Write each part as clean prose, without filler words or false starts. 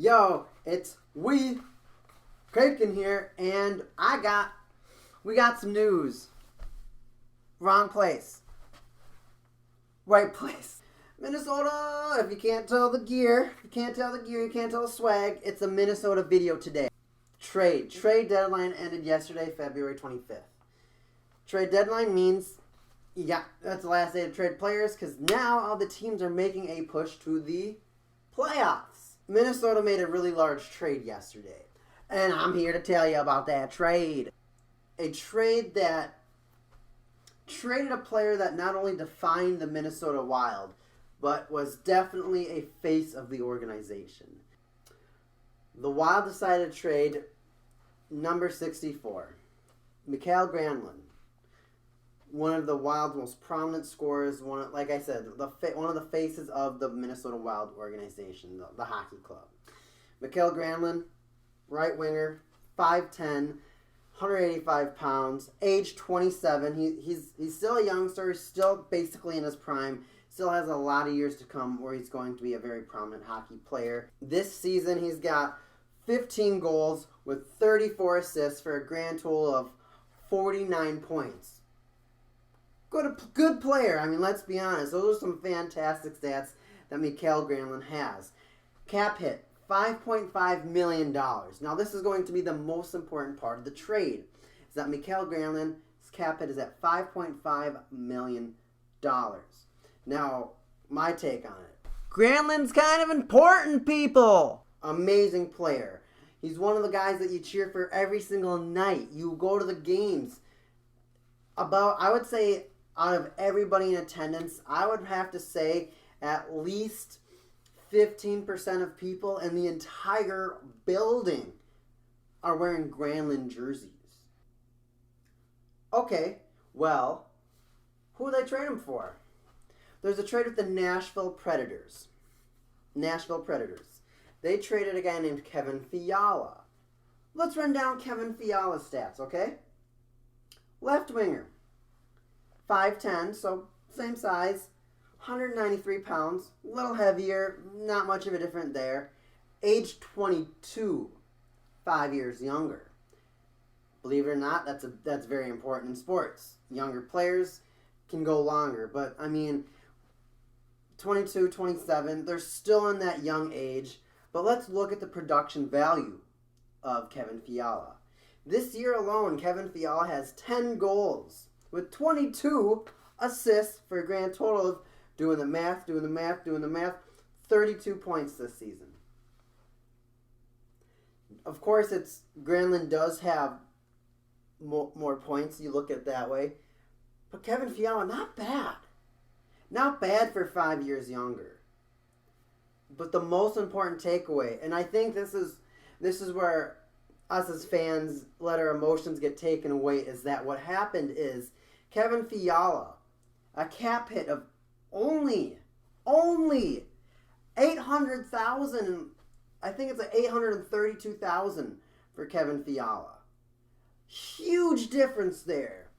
Yo, it's WeCake'n here, and we got some news. Wrong place. Right place. Minnesota, if you can't tell the gear, you can't tell the swag, it's a Minnesota video today. Trade deadline ended yesterday, February 25th. Trade deadline means that's the last day to trade players, because now all the teams are making a push to the playoffs. Minnesota made a really large trade yesterday, and I'm here to tell you about that trade. A trade that traded a player that not only defined the Minnesota Wild, but was definitely a face of the organization. The Wild decided to trade number 64, Mikael Granlund, one of the Wild's most prominent scorers, like I said, one of the faces of the Minnesota Wild organization, the hockey club. Mikael Granlund, right winger, 5'10", 185 pounds, age 27. He's still a youngster, still basically in his prime, still has a lot of years to come where he's going to be a very prominent hockey player. This season he's got 15 goals with 34 assists for a grand total of 49 points. Good player. I mean, let's be honest. Those are some fantastic stats that Mikael Granlund has. Cap hit, $5.5 million. Now, this is going to be the most important part of the trade, is that Mikael Granlund's cap hit is at $5.5 million. Now, my take on it. Granlund's kind of important, people. Amazing player. He's one of the guys that you cheer for every single night. You go to the games. I would say, out of everybody in attendance, I would have to say at least 15% of people in the entire building are wearing Granlund jerseys. Okay, well, who would they trade him for? There's a trade with the Nashville Predators. They traded a guy named Kevin Fiala. Let's run down Kevin Fiala's stats, okay? Left winger. 5'10", so same size, 193 pounds, a little heavier, not much of a difference there. Age 22, 5 years younger. Believe it or not, that's very important in sports. Younger players can go longer, but I mean, 22, 27, they're still in that young age. But let's look at the production value of Kevin Fiala. This year alone, Kevin Fiala has 10 goals with 22 assists for a grand total of, doing the math, 32 points this season. Of course, Granlund does have more points, you look at it that way. But Kevin Fiala, not bad. Not bad for 5 years younger. But the most important takeaway, and I think this is where us as fans let our emotions get taken away, is that what happened is Kevin Fiala, a cap hit of only 800,000. I think it's 832,000 for Kevin Fiala. Huge difference there.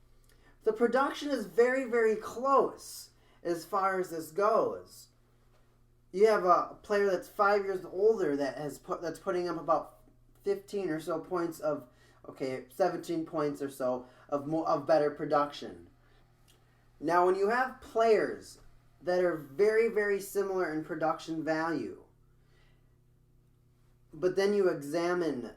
The production is very, very close as far as this goes. You have a player that's 5 years older that's putting up about 15 or so points 17 points or so of better production. Now, when you have players that are very, very similar in production value, but then you examine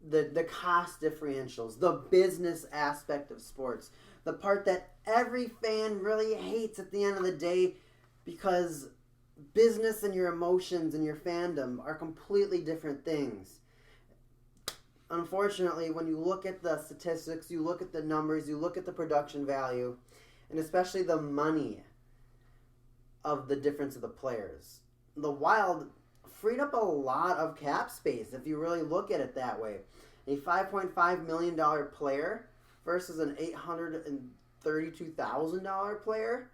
the cost differentials, the business aspect of sports, the part that every fan really hates at the end of the day, because business and your emotions and your fandom are completely different things. Unfortunately, when you look at the statistics, you look at the numbers, you look at the production value, and especially the money of the difference of the players, the Wild freed up a lot of cap space if you really look at it that way. A $5.5 million player versus an $832,000 player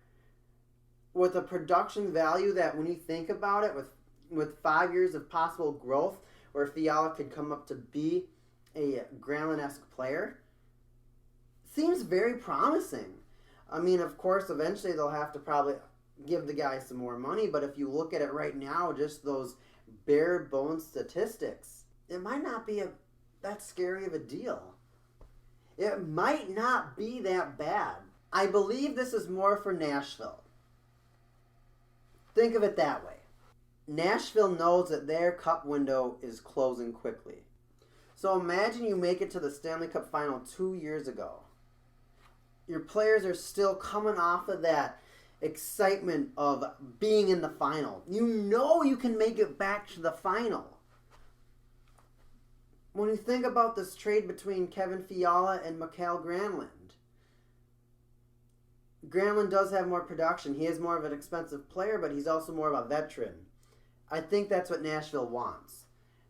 with a production value that, when you think about it, with 5 years of possible growth, where Fiala could come up to be a Granlund-esque player, seems very promising. I mean, of course, eventually they'll have to probably give the guy some more money, but if you look at it right now, just those bare bones statistics, it might not be that scary of a deal. It might not be that bad. I believe this is more for Nashville. Think of it that way. Nashville knows that their cup window is closing quickly. So imagine you make it to the Stanley Cup final 2 years ago. Your players are still coming off of that excitement of being in the final. You know you can make it back to the final. When you think about this trade between Kevin Fiala and Mikael Granlund, Granlund does have more production. He is more of an expensive player, but he's also more of a veteran. I think that's what Nashville wants.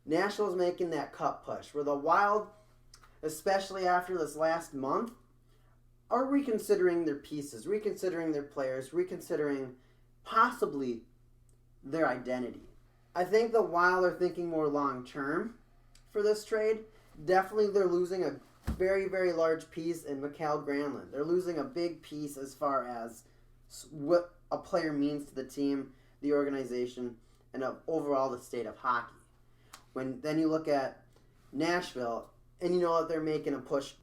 Nashville's making that cup push, where the Wild, especially after this last month, are reconsidering their pieces, reconsidering their players, reconsidering possibly their identity. I think the Wild are thinking more long-term for this trade. Definitely they're losing a very, very large piece in Mikael Granlund. They're losing a big piece as far as what a player means to the team, the organization, and overall the state of hockey. When then you look at Nashville, and you know that they're making a push.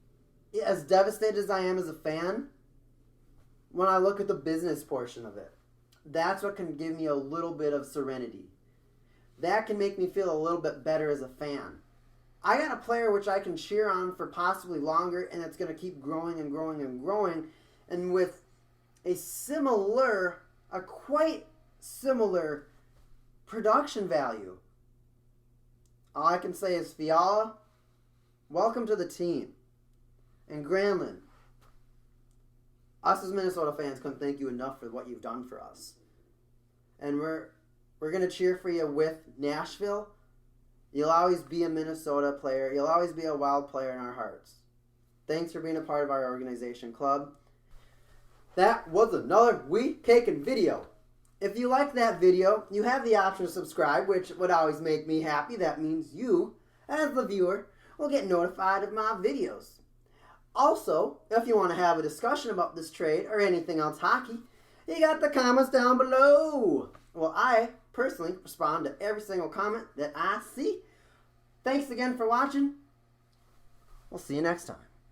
As devastated as I am as a fan, when I look at the business portion of it, that's what can give me a little bit of serenity. That can make me feel a little bit better as a fan. I got a player which I can cheer on for possibly longer, and it's going to keep growing and growing and growing, and with a quite similar production value. All I can say is, Fiala, welcome to the team. And Granlund, us as Minnesota fans couldn't thank you enough for what you've done for us. And we're going to cheer for you with Nashville. You'll always be a Minnesota player. You'll always be a Wild player in our hearts. Thanks for being a part of our organization club. That was another WeCake'n video. If you liked that video, you have the option to subscribe, which would always make me happy. That means you, as the viewer, will get notified of my videos. Also, if you want to have a discussion about this trade or anything else hockey, you got the comments down below. Well, I personally respond to every single comment that I see. Thanks again for watching. We'll see you next time.